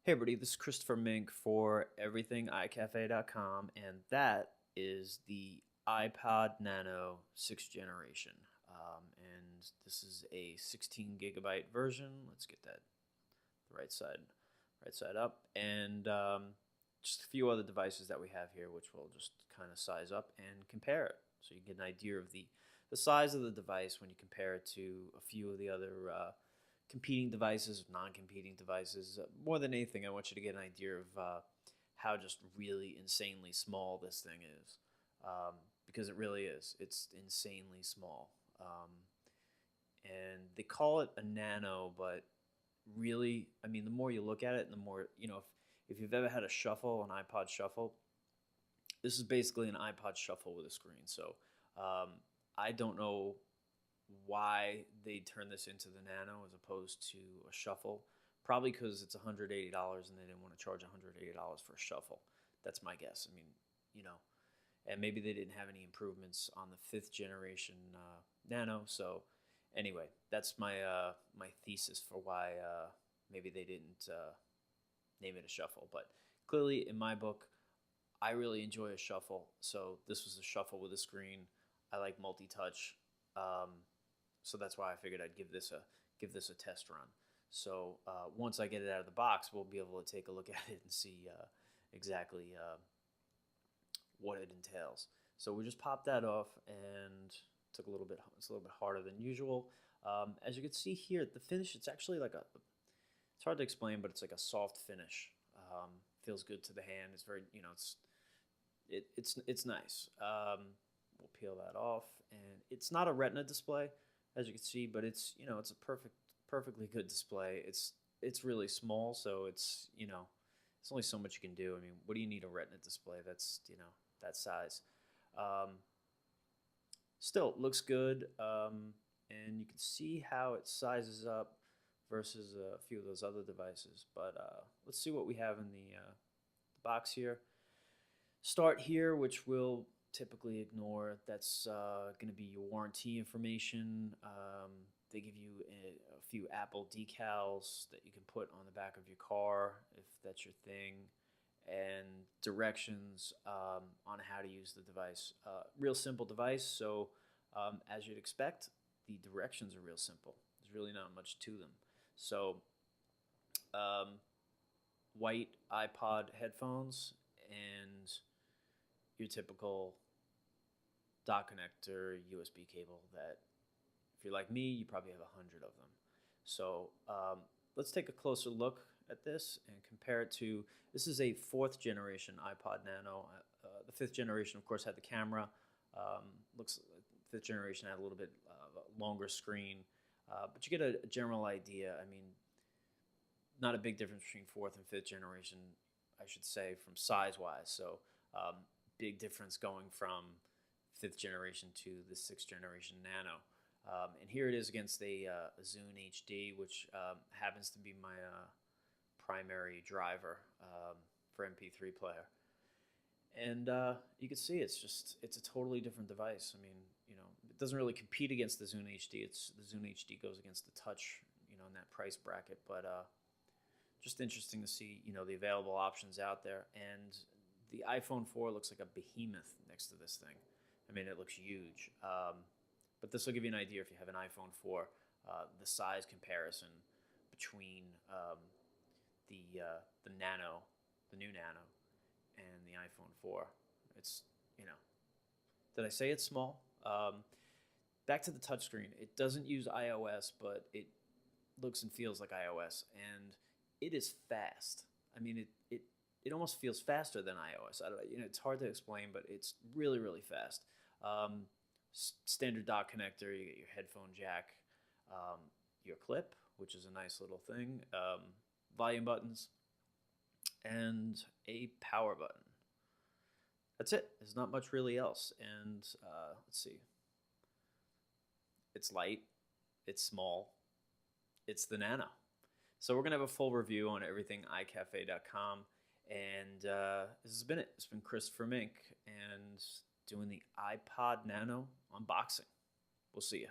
Hey everybody, this is Christopher Mink for everythingicafe.com, and that is the iPod Nano 6th generation. And this is a 16 gigabyte version. Let's get that the right side up, and just a few other devices that we have here, which we'll just kind of size up and compare it, so you get an idea of the size of the device when you compare it to a few of the other competing devices, non-competing devices. More than anything, I want you to get an idea of how just really insanely small this thing is, because it really is. It's insanely small, and they call it a nano, but really, I mean, the more you look at it, and the more if you've ever had a shuffle, an iPod shuffle, this is basically an iPod shuffle with a screen. So um, I don't know why they turn this into the Nano as opposed to a shuffle. Probably because it's $180 and they didn't want to charge $180 for a shuffle. That's my guess. I mean, and maybe they didn't have any improvements on the 5th generation Nano. So anyway, that's my my thesis for why maybe they didn't name it a shuffle. But clearly, in my book, I really enjoy a shuffle. So this was a shuffle with a screen. I like multi-touch. So that's why I figured I'd give this a test run. So once I get it out of the box, we'll be able to take a look at it and see exactly what it entails. So we just popped that off and took a little bit. It's a little bit harder than usual. As you can see here, the finish, it's actually like it's hard to explain, but it's like a soft finish. Feels good to the hand. It's very, it's nice. We'll peel that off, and it's not a Retina display, as you can see, but it's a perfectly good display. It's really small, so it's only so much you can do. I mean, what do you need a Retina display that's that size? Still looks good, and you can see how it sizes up versus a few of those other devices. But let's see what we have in the box here. Start here, which we'll typically ignore. That's going to be your warranty information. They give you a few Apple decals that you can put on the back of your car if that's your thing, and directions on how to use the device. Real simple device, so as you'd expect, the directions are real simple. There's really not much to them. So white iPod headphones and your typical dock connector USB cable that, if you're like me, you probably have 100 of them. So let's take a closer look at this and compare it to, this is a 4th generation iPod Nano. The 5th generation, of course, had the camera. Looks 5th generation had a little bit longer screen, but you get a general idea. I mean, not a big difference between 4th and 5th generation, I should say, from size-wise. So big difference going from 5th generation to the 6th generation Nano. And here it is against a Zune HD, which happens to be my primary driver for MP3 player. And you can see it's a totally different device. I mean, it doesn't really compete against the Zune HD. The Zune HD goes against the Touch, in that price bracket. But just interesting to see, the available options out there. And the iPhone 4 looks like a behemoth next to this thing. I mean, it looks huge. But this will give you an idea if you have an iPhone 4, the size comparison between the Nano, the new Nano, and the iPhone 4. It's, did I say it's small? Back to the touchscreen. It doesn't use iOS, but it looks and feels like iOS, and it is fast. I mean, it almost feels faster than iOS. It's hard to explain, but it's really, really fast. Standard dock connector, you get your headphone jack, your clip, which is a nice little thing, volume buttons, and a power button. That's it. There's not much really else. And let's see. It's light. It's small. It's the Nano. So we're going to have a full review on everythingicafe.com. And this has been it. It's been Christopher Mink and doing the iPod Nano unboxing. We'll see you.